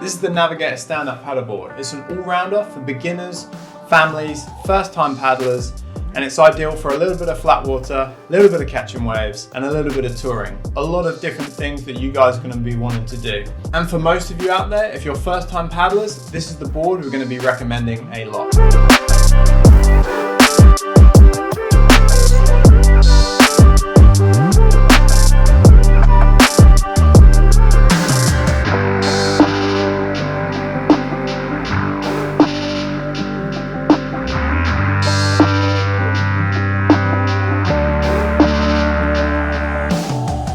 This is the Navigator Stand Up Paddleboard. It's an all-rounder for beginners, families, first-time paddlers, and it's ideal for a little bit of flat water, a little bit of catching waves, and a little bit of touring. A lot of different things that you guys are going to be wanting to do. And for most of you out there, if you're first-time paddlers, this is the board we're going to be recommending a lot.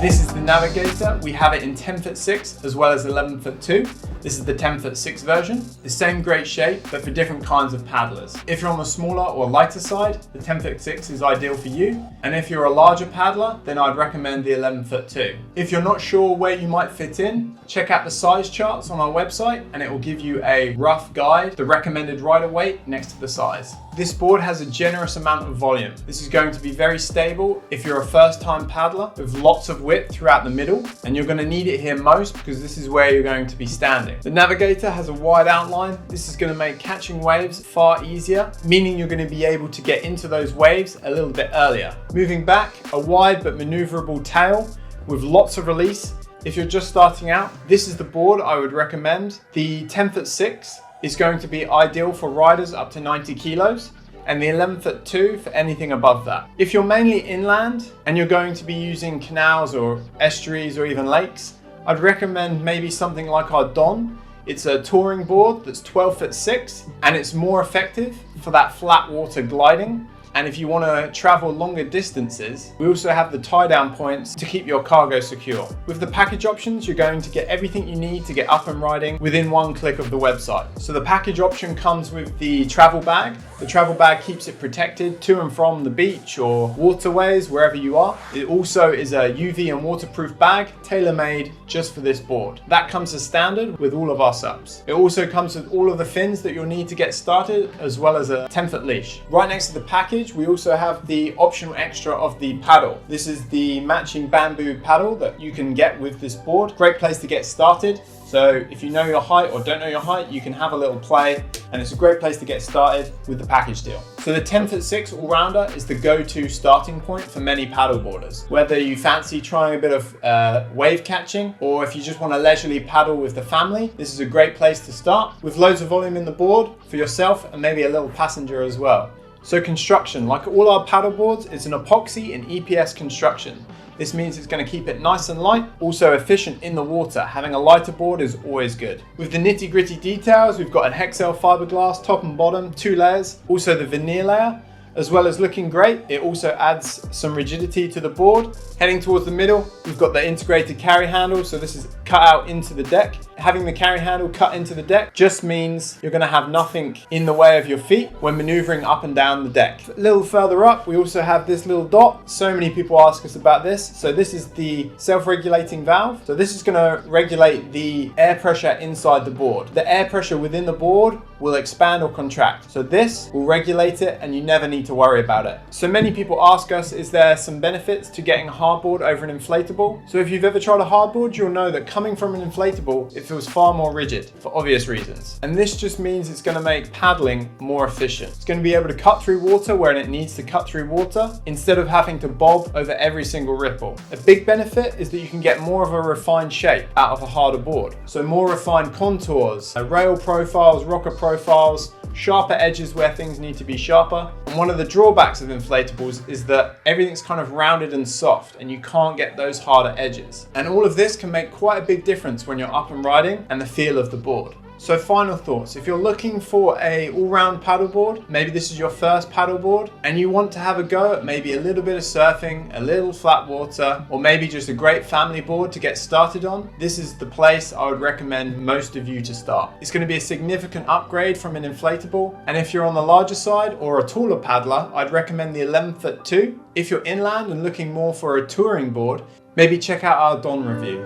This is the Navigator. We have it in 10'6" as well as 11'2". This is the 10'6" version. The same great shape, but for different kinds of paddlers. If you're on the smaller or lighter side, the 10'6" is ideal for you. And if you're a larger paddler, then I'd recommend the 11'2". If you're not sure where you might fit in, check out the size charts on our website and it will give you a rough guide, the recommended rider weight next to the size. This board has a generous amount of volume. This is going to be very stable if you're a first-time paddler with lots of width throughout the middle, and you're going to need it here most because this is where you're going to be standing. The Navigator has a wide outline. This is going to make catching waves far easier, meaning you're going to be able to get into those waves a little bit earlier. Moving back, a wide but maneuverable tail with lots of release. If you're just starting out, this is the board I would recommend. The 10'6" is going to be ideal for riders up to 90 kilos, and the 11'2" for anything above that. If you're mainly inland and you're going to be using canals or estuaries or even lakes, I'd recommend maybe something like our Don. It's a touring board that's 12'6" and it's more effective for that flat water gliding. And if you want to travel longer distances, we also have the tie-down points to keep your cargo secure. With the package options, you're going to get everything you need to get up and riding within one click of the website. So the package option comes with the travel bag. The travel bag keeps it protected to and from the beach or waterways, wherever you are. It also is a UV and waterproof bag, tailor-made just for this board. That comes as standard with all of our SUPs. It also comes with all of the fins that you'll need to get started, as well as a 10-foot leash. Right next to the package, we also have the optional extra of the paddle. This is the matching bamboo paddle that you can get with this board. Great place to get started. So if you know your height or don't know your height, you can have a little play, and it's a great place to get started with the package deal. So the 10'6" all-rounder is the go-to starting point for many paddleboarders. Whether you fancy trying a bit of wave catching, or if you just want to leisurely paddle with the family, this is a great place to start, with loads of volume in the board for yourself and maybe a little passenger as well. So construction, like all our paddleboards, it's an epoxy and EPS construction. This means it's going to keep it nice and light, also efficient in the water. Having a lighter board is always good. With the nitty gritty details, we've got an Hexcel fiberglass top and bottom, 2 layers, also the veneer layer. As well as looking great, it also adds some rigidity to the board. Heading towards the middle, we've got the integrated carry handle, so this is cut out into the deck. Having the carry handle cut into the deck just means you're going to have nothing in the way of your feet when maneuvering up and down the deck. A little further up, we also have this little dot. So many people ask us about this. So this is the self-regulating valve. So this is going to regulate the air pressure inside the board. The air pressure within the board will expand or contract. So this will regulate it and you never need to worry about it. So many people ask us, is there some benefits to getting a hardboard over an inflatable? So if you've ever tried a hardboard, you'll know that coming from an inflatable, it feels far more rigid for obvious reasons. And this just means it's going to make paddling more efficient. It's going to be able to cut through water where it needs to cut through water instead of having to bob over every single ripple. A big benefit is that you can get more of a refined shape out of a harder board. So more refined contours, rail profiles, rocker profiles, sharper edges where things need to be sharper. And one of the drawbacks of inflatables is that everything's kind of rounded and soft and you can't get those harder edges. And all of this can make quite a big difference when you're up and riding and the feel of the board. So final thoughts, if you're looking for a all-round paddleboard, maybe this is your first paddleboard and you want to have a go at maybe a little bit of surfing, a little flat water, or maybe just a great family board to get started on, this is the place I would recommend most of you to start. It's going to be a significant upgrade from an inflatable, and if you're on the larger side or a taller paddler, I'd recommend the 11'2". If you're inland and looking more for a touring board, maybe check out our Don review.